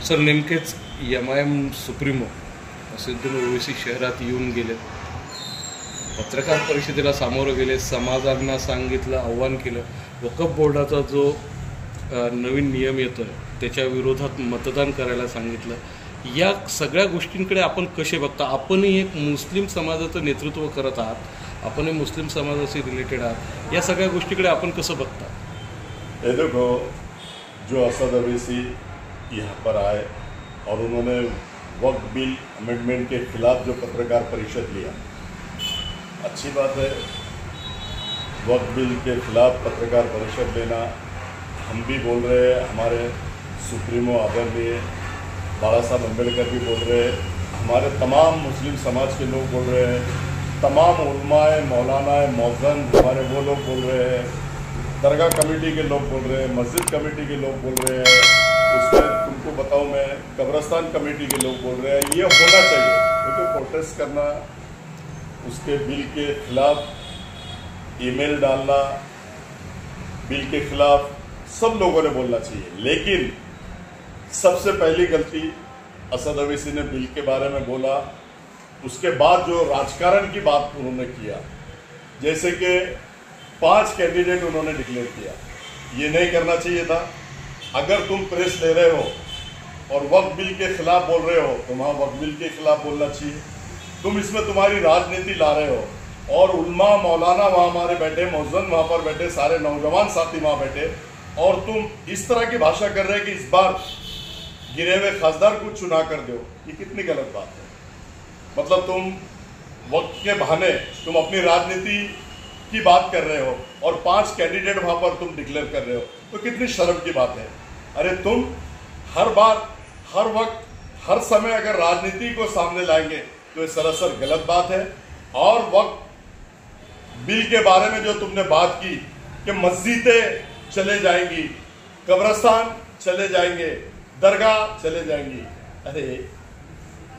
Sir नेमकेच MIM supremo Asaduddin Owaisi शहरात येऊन गेले, पत्रकार परिषदेला सामोरं गेले, समाजांना सांगितलं, आव्हान केलं, वक्फ बोर्डाचा जो नवीन नियम येतोय त्याच्या विरोधात मतदान करायला सांगितलं. या सगळ्या गोष्टींकडे आपण कसे बघता? आपणही एक मुस्लिम समाजाचं नेतृत्व करत आहात, आपणही मुस्लिम समाजाशी रिलेटेड आहात, या सगळ्या गोष्टीकडे आपण कसं बघता? ये देखो, जो असद अवैसी यहाँ पर आए और उन्होंने वक्फ बिल अमेंडमेंट के खिलाफ जो पत्रकार परिषद लिया, अच्छी बात है. वक्फ बिल के खिलाफ पत्रकार परिषद लेना, हम भी बोल रहे हैं, हमारे सुप्रीमो आदरणीय बाला साहब अम्बेडकर भी बोल रहे हैं, हमारे तमाम मुस्लिम समाज के लोग बोल रहे हैं, तमाम उलमाए मौलानाए मौज़न हमारे वो लोग बोल रहे हैं, दरगाह कमेटी के लोग बोल रहे हैं, मस्जिद कमेटी के लोग बोल रहे हैं, उसमें तुमको बताऊं मैं कब्रस्तान कमेटी के लोग बोल रहे हैं. ये होना चाहिए क्योंकि प्रोटेस्ट करना, उसके बिल के खिलाफ ईमेल डालना, बिल के खिलाफ सब लोगों ने बोलना चाहिए. लेकिन सबसे पहली गलती असद अवैसी ने बिल के बारे में बोला, उसके बाद जो राजकारण की बात उन्होंने किया, जैसे कि 5 कैंडिडेट उन्होंने डिक्लेयर किया, ये नहीं करना चाहिए था. अगर तुम प्रेस ले रहे हो और वक्फ बिल के खिलाफ बोल रहे हो तो वहाँ वक्फ बिल के खिलाफ बोलना चाहिए. तुम इसमें तुम्हारी राजनीति ला रहे हो और उल्मा मौलाना वहाँ हमारे बैठे, मौज़न वहाँ पर बैठे, सारे नौजवान साथी वहाँ बैठे, और तुम इस तरह की भाषा कर रहे हैं कि इस बार गिरे हुए खासदार को चुना कर दो. ये कितनी गलत बात है. मतलब तुम वक्त के बहाने तुम अपनी राजनीति की बात कर रहे हो और 5 कैंडिडेट वहाँ पर तुम डिक्लेयर कर रहे हो, तो कितनी शर्म की बात है. अरे तुम हर बार, हर वक्त, हर समय अगर राजनीति को सामने लाएंगे तो ये सरासर गलत बात है. और वक्त बिल के बारे में जो तुमने बात की कि मस्जिदें चले जाएंगी, कब्रस्तान चले जाएंगे, दरगाह चले जाएंगी. अरे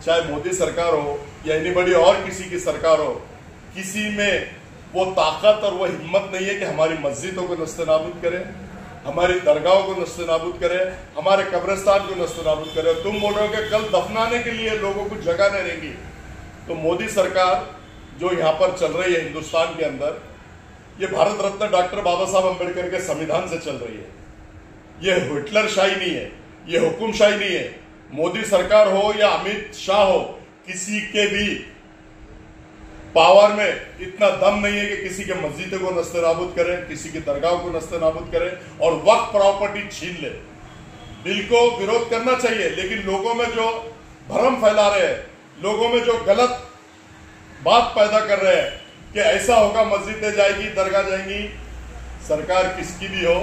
चाहे मोदी सरकार हो या इतनी बड़ी और किसी की सरकार हो, किसी में वो ताकत और वो हिम्मत नहीं है कि हमारी मस्जिदों को नस्ते-नाबूद करे, हमारी दरगाहों को नस्ते-नाबूद करे, हमारे कब्रिस्तान को नस्ते-नाबूद करे. तुम बोल रहे हो कि कल दफनाने के लिए लोगों को जगह नहीं रहेगी. तो मोदी सरकार जो यहाँ पर चल रही है हिंदुस्तान के अंदर, ये भारत रत्न डॉक्टर बाबा साहब अम्बेडकर के संविधान से चल रही है. ये हिटलर शाही नहीं है, ये हुकुमशाही नहीं है. मोदी सरकार हो या अमित शाह हो, किसी के भी पावर में इतना दम नहीं है कि किसी के मस्जिदों को नस्ते-नाबूद करे, किसी की दरगाहों को नस्ते-नाबूद करे और वक्फ प्रॉपर्टी छीन ले. बिल को विरोध करना चाहिए, लेकिन लोगों में जो भ्रम फैला रहे हैं, लोगों में जो गलत बात पैदा कर रहे हैं कि ऐसा होगा, मस्जिदें जाएगी, दरगाह जाएंगी. सरकार किसकी भी हो,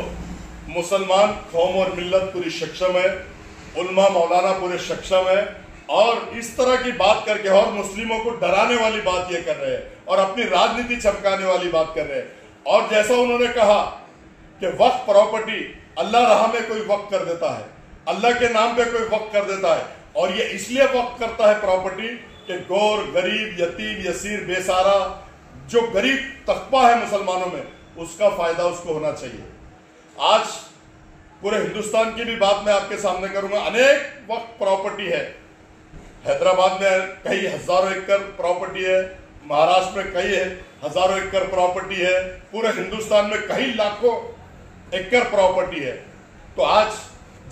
मुसलमान कौम और मिल्लत पूरी सक्षम है, उल्मा मौलाना पूरे सक्षम है, और इस तरह की बात करके और मुस्लिमों को डराने वाली बात ये कर रहे हैं और अपनी राजनीति चमकाने वाली बात कर रहे हैं. और जैसा उन्होंने कहा कि वक्फ प्रॉपर्टी अल्लाह राह में कोई वक्फ कर देता है, अल्लाह के नाम पे कोई वक्फ कर देता है, और ये इसलिए वक्फ करता है प्रॉपर्टी कि गौर, गरीब, यतीम, यसीर, बेसहारा, जो गरीब तबका है मुसलमानों में, उसका फायदा उसको होना चाहिए. आज पूरे हिंदुस्तान की भी बात मैं आपके सामने करूंगा. अनेक वक्फ प्रॉपर्टी है. हैदराबाद में कई हजारों एकड़ प्रॉपर्टी है, महाराष्ट्र में कई हजारों एकड़ प्रॉपर्टी है, पूरे हिंदुस्तान में कई लाखों एकड़ प्रॉपर्टी है. तो आज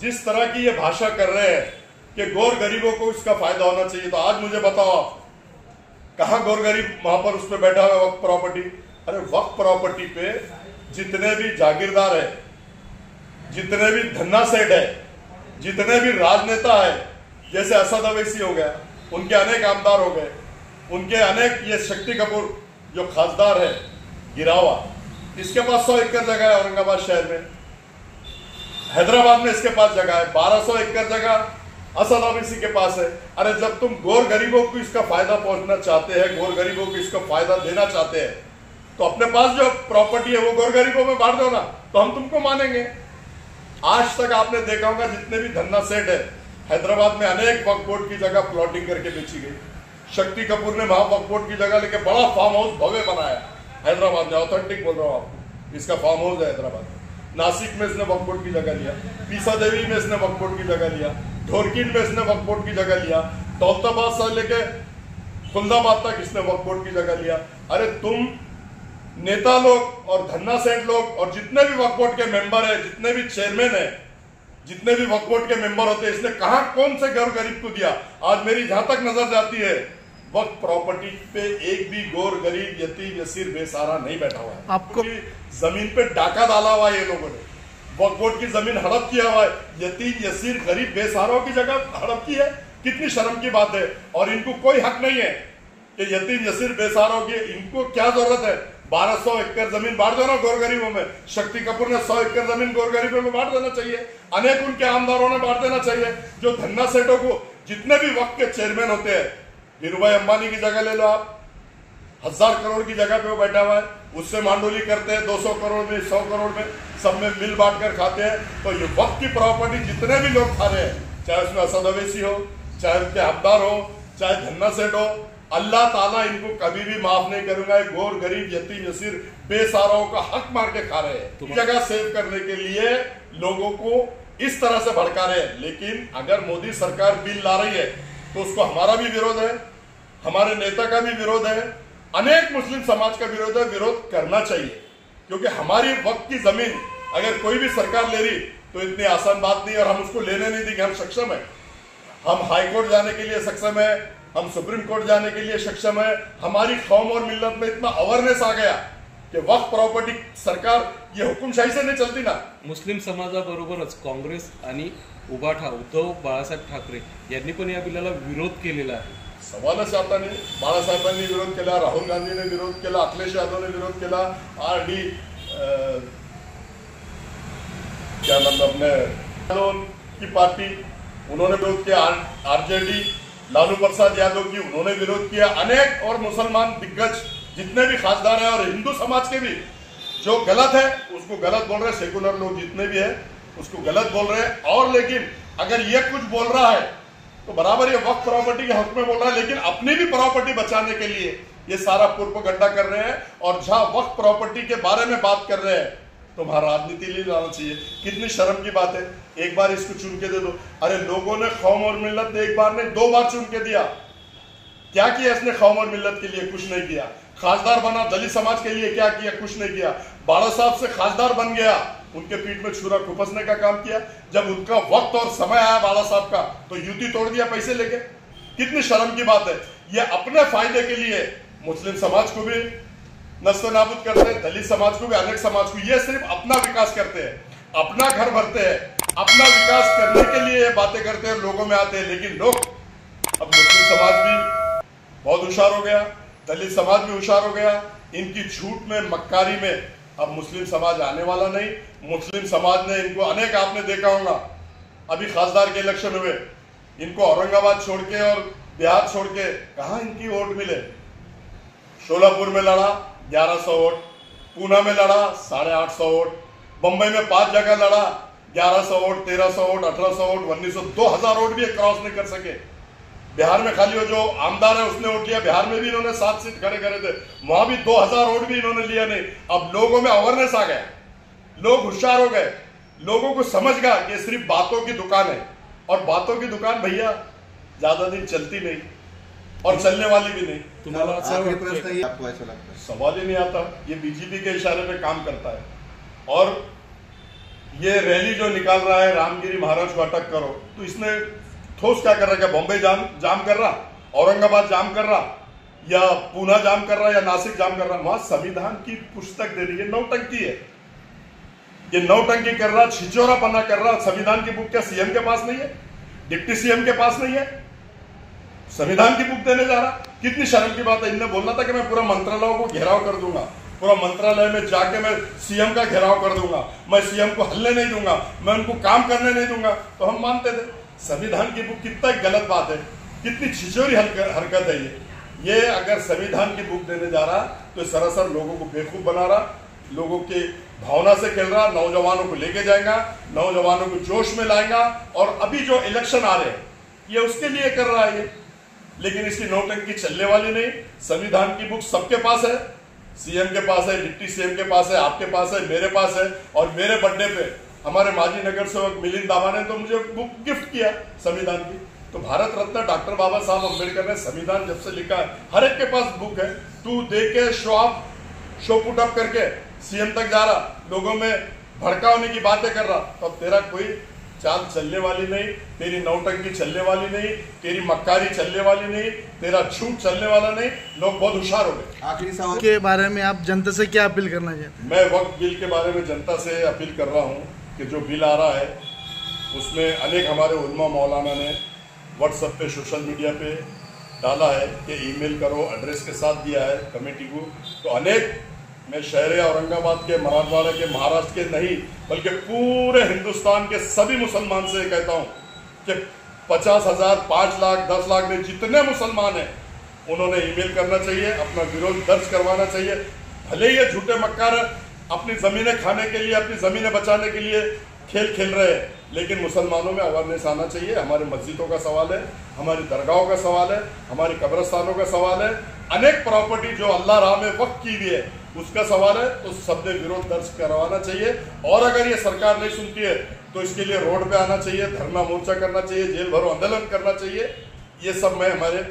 जिस तरह की ये भाषा कर रहे हैं कि गौर गरीबों को इसका फायदा होना चाहिए, तो आज मुझे बताओ आप, कहाँ गौर गरीब वहां पर उस पर बैठा हुआ वक्फ प्रॉपर्टी? अरे वक्फ प्रॉपर्टी पे जितने भी जागीरदार है, जितने भी धन्ना सेठ है, जितने भी राजनेता है, जैसे असद अवैसी हो गया, उनके अनेक आमदार हो गए, उनके अनेक, ये शक्ति कपूर जो खासदार है गिरावा, इसके पास 100 एकड़ जगह है औरंगाबाद शहर में. हैदराबाद में इसके पास जगह है, 1200 एकड़ जगह असद अवैसी के पास है. अरे जब तुम गौर गरीबों को इसका फायदा पहुंचना चाहते हैं, गौर गरीबों को इसका फायदा देना चाहते हैं, तो अपने पास जो प्रॉपर्टी है वो गौर गरीबों में बांट दो ना, तो हम तुमको मानेंगे. आज तक आपने देखा होगा जितने भी धन्ना सेठ है, हैदराबाद में अनेक वक्फ बोर्ड की जगह प्लॉटिंग करके बेची गई. शक्ति कपूर ने वहां वक्फ बोर्ड की जगह लेके बड़ा फार्म हाउस भव्य बनाया हैदराबाद में. ऑथेंटिक बोल रहा हूं आपको, इसका फार्म हाउस है हैदराबाद में. नासिक में इसने वक्फ बोर्ड की जगह लिया, पीसा देवी में इसने वक्फ बोर्ड की जगह लिया, ढोरकीन में इसने वक्फ बोर्ड की जगह लिया, दौलताबाद से लेके खुलदाबाद तक इसने वक्फ बोर्ड की जगह लिया। अरे तुम नेता लोग और धन्ना सेठ लोग और जितने भी वक्फ बोर्ड के मेंबर है, जितने भी चेयरमैन है, जितने भी वक्फ बोर्ड के मेंबर होते हैं, इसने कहा कौन से गौर गरीब को दिया? आज मेरी जहां तक नजर जाती है, वक्फ प्रॉपर्टी पे एक भी गौर गरीब यतीम यसीर बेसहारा नहीं बैठा हुआ है। आपको जमीन पे डाका डाला हुआ है ये लोगों ने, वक्फ बोर्ड की जमीन हड़प किया हुआ है, यतीम यसीर गरीब बेसहाराओं की जगह हड़प की है। कितनी शर्म की बात है। और इनको कोई हक नहीं है कि यतीम यसीर बेसहाराओं की, इनको क्या जरूरत है? 1200 एकड़ जमीन बांट दो ना गौर गरीबों में। शक्ति कपूर ने 100 एकड़ जमीन गौर गरीबों में बांट देना चाहिए, अनेक उनके आमदारों ने बांट देना चाहिए। जो धन्ना सेठों को, जितने भी वक्त के चेयरमैन होते हैं, धीरूभाई अंबानी की जगह ले लो आप, 1000 करोड़ की जगह पे वो बैठा हुआ है, उससे मांडोली करते हैं 200 करोड़ में, 100 करोड़ में, सब में मिल बांट कर खाते हैं। तो ये वक्त की प्रॉपर्टी जितने भी लोग खा रहे हैं, चाहे उसमें असद अवैसी हो, चाहे उनके हकदार हो, चाहे धन्ना सेठ हो, अल्लाह ताला इनको कभी भी माफ नहीं करूंगा। गौर गरीब यतीम यसीर बेसहाराओं का हक मार के खा रहे हैं, जगह सेव करने के लिए लोगों को इस तरह से भड़का रहे हैं। लेकिन अगर मोदी सरकार बिल ला रही है तो उसको हमारा भी विरोध है, हमारे नेता का भी विरोध है, अनेक मुस्लिम समाज का विरोध है। विरोध करना चाहिए, क्योंकि हमारी वक्त की जमीन अगर कोई भी सरकार ले रही तो इतनी आसान बात नहीं, और हम उसको लेने नहीं देंगे। हम सक्षम है, हम हाई कोर्ट जाने के लिए सक्षम है, हम सुप्रीम कोर्ट जाने के लिए सक्षम है। हमारी कौम और मिल्लत में इतना अवेयरनेस आ गया की वक्फ प्रॉपर्टी सरकार ये हुकुमशाही से नहीं चलती ना। मुस्लिम समाजाबरोबरच काँग्रेस आणि उबाठा उद्धव बाळासाहेब ठाकरे यांनी पण या बिलाला विरोध केलेला आहे। सवालच आता नाही। बाळासाहेबांनी विरोध केला, राहुल गांधीने विरोध केला, अखिलेश यादव ने विरोध केला, आरडी क्या नाम अपने की पार्टी उन्होंने विरोध किया, आरजेडी लालू प्रसाद यादव की उन्होंने विरोध किया, अनेक और मुसलमान दिग्गज जितने भी खासदार हैं और हिंदू समाज के भी जो गलत है उसको गलत बोल रहे हैं, सेकुलर लोग जितने भी है उसको गलत बोल रहे हैं। और लेकिन अगर ये कुछ बोल रहा है तो बराबर ये वक्फ प्रॉपर्टी के हक में बोल रहा है, लेकिन अपनी भी प्रॉपर्टी बचाने के लिए ये सारा प्रोपेगेंडा कर रहे हैं। और जहां वक्फ प्रॉपर्टी के बारे में बात कर रहे हैं तो वहां राजनीति नहीं लाना चाहिए। कितनी शर्म की बात है, एक बार इसको चुन के दे दो। अरे लोगों ने कौम और मिल्लत ने एक बार नहीं 2 बार चुन के दिया। क्या किया इसने कौम और मिल्लत के लिए? कुछ नहीं किया। खासदार बना दलित समाज के लिए, क्या किया? कुछ नहीं किया। बाड़ा साहब से खासदार बन गया, उनके पीठ में छुरा खुपसने का काम किया। जब उनका वक्त और समय आया बाड़ा साहब का तो युति तोड़ दिया पैसे लेके। कितनी शर्म की बात है। ये अपने फायदे के लिए मुस्लिम समाज को भी नस्ल नाबूद करते हैं, दलित समाज को भी, अनेक समाज को। ये सिर्फ अपना विकास करते हैं, अपना घर भरते हैं, अपना विकास करने के लिए ये बातें करते हैं, लोगों में आते हैं। लेकिन लोग, अब मुस्लिम समाज भी बहुत होशियार हो गया, दलित समाज भी होशियार हो गया। इनकी झूठ में, मक्कारी में अब मुस्लिम समाज आने वाला नहीं। मुस्लिम समाज ने इनको, अनेक आपने देखा होगा, अभी खासदार के इलेक्शन हुए, इनको औरंगाबाद छोड़ के और बिहार छोड़ के कहां इनकी वोट मिले। शोलापुर में लड़ा 1100 वोट, पूना में लड़ा 850 वोट, बंबई में 5 जगह लड़ा 1100 वोट, 1300 वोट, 1800 वोट, 1900, 2000 वोट भी क्रॉस नहीं कर सके। बिहार में खाली वो जो आमदार है उसने वोट लिया, बिहार में भी इन्होंने 7 सीट खड़े करे थे, वहां भी 2000 वोट भी इन्होंने लिया नहीं। अब लोगों में अवेयरनेस आ गया, लोग होशियार हो गए, लोगों को समझ गया कि सिर्फ बातों की दुकान है। और बातों की दुकान भैया ज्यादा दिन चलती नहीं और चलने वाली भी नहीं। तुम्हाला आपको ऐसा लगता है? सवाल ही नहीं आता। ये बीजेपी के इशारे पे काम करता है। और ये रैली जो निकाल रहा है रामगिरी महाराज को अटक करो, तो इसने ठोस क्या कर रहा है? बॉम्बे जाम कर रहा, औरंगाबाद जाम कर रहा, या पूना जाम कर रहा, या नासिक जाम कर रहा। वहां संविधान की पुस्तक दे रही है, नौटंकी है। ये नौटंकी कर रहा, छिचोरापना कर रहा। संविधान की बुक क्या सीएम के पास नहीं है? डिप्टी सीएम के पास नहीं है? संविधान की बुक देने जा रहा। कितनी शर्म की बात है। इनने बोलना था कि मैं पूरा मंत्रालयों को घेराव कर दूंगा, पूरा मंत्रालय में जाके मैं सीएम का घेराव कर दूंगा, मैं सीएम को हल्ले नहीं दूंगा, मैं उनको काम करने नहीं दूंगा, तो हम मानते थे। संविधान की बुक कितना गलत बात है, कितनी छिचोरी हरकत है ये अगर संविधान की बुक देने जा रहा तो सरासर लोगों को बेवकूफ बना रहा, लोगों के भावना से खेल रहा, नौजवानों को लेके जाएगा, नौजवानों को जोश में लाएगा। और अभी जो इलेक्शन आ रहे हैं ये उसके लिए कर रहा है ये। लेकिन इसकी नौटंकी चलने वाली नहीं। संविधान की बुक सबके पास है, सीएम के पास है, डिप्टी सीएम के पास है, आपके पास है, मेरे पास है। और मेरे बर्थडे पे हमारे माजी नगर सेवक मिलिंद दामा ने तो मुझे बुक गिफ्ट किया संविधान की। तो भारत रत्न डॉक्टर बाबा साहब अम्बेडकर ने संविधान जब से लिखा है, हर एक के पास बुक है। तू दे के शो पुट अप करके सीएम तक जा रहा, लोगों में भड़का होने की बातें कर रहा, तो अब तेरा कोई चाल चलने वाली नहीं, तेरी नौटंकी चलने वाली नहीं, तेरी मक्कारी चलने वाली नहीं, तेरा झूठ चलने वाला नहीं। लोग बहुत होशियार हो गए। आखिरी सवाल के बारे में आप जनता से क्या अपील करना चाहते हैं? मैं वक्फ बिल के बारे में जनता से अपील कर रहा हूँ कि जो बिल आ रहा है उसमें अनेक हमारे उलमा मौलाना ने व्हाट्सएप पे, सोशल मीडिया पे डाला है कि ईमेल करो, एड्रेस के साथ दिया है कमेटी को। तो अनेक, मैं शहर औरंगाबाद के, मराठवाड़ा के, महाराष्ट्र के नहीं बल्कि पूरे हिंदुस्तान के सभी मुसलमान से कहता हूँ कि 50,000, 5 लाख, 10 लाख में जितने मुसलमान हैं उन्होंने ईमेल करना चाहिए, अपना विरोध दर्ज करवाना चाहिए। भले ये झूठे मक्कार अपनी ज़मीनें खाने के लिए, अपनी ज़मीनें बचाने के लिए खेल खेल रहे हैं, लेकिन मुसलमानों में अवेयरनेस आना चाहिए। हमारी मस्जिदों का सवाल है, हमारी दरगाहों का सवाल है, हमारी कब्रस्तानों का सवाल है, अनेक प्रॉपर्टी जो अल्लाह राह में वक्फ की हुई है उसका सवाल है। तो सबने विरोध दर्ज करवाना चाहिए। और अगर ये सरकार नहीं सुनती है तो इसके लिए रोड पे आना चाहिए, धरना मोर्चा करना चाहिए, जेल भरो आंदोलन करना चाहिए। ये सब मैं हमारे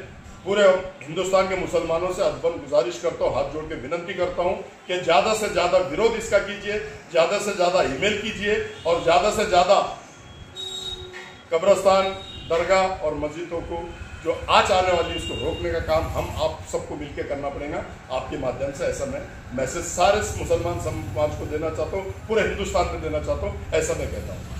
पूरे हिंदुस्तान के मुसलमानों से अदबन गुजारिश करता हूँ, हाथ जोड़ के विनंती करता हूँ कि ज़्यादा से ज़्यादा विरोध इसका कीजिए, ज़्यादा से ज़्यादा ईमेल कीजिए और ज़्यादा से ज़्यादा कब्रस्तान, दरगाह और मस्जिदों को जो आज आने वाली उसको रोकने का काम हम आप सबको मिलकर करना पड़ेगा। आपके माध्यम से ऐसा मैं मैसेज सारे मुसलमान समाज को देना चाहता हूँ, पूरे हिंदुस्तान में देना चाहता हूँ, ऐसा मैं कहता हूँ।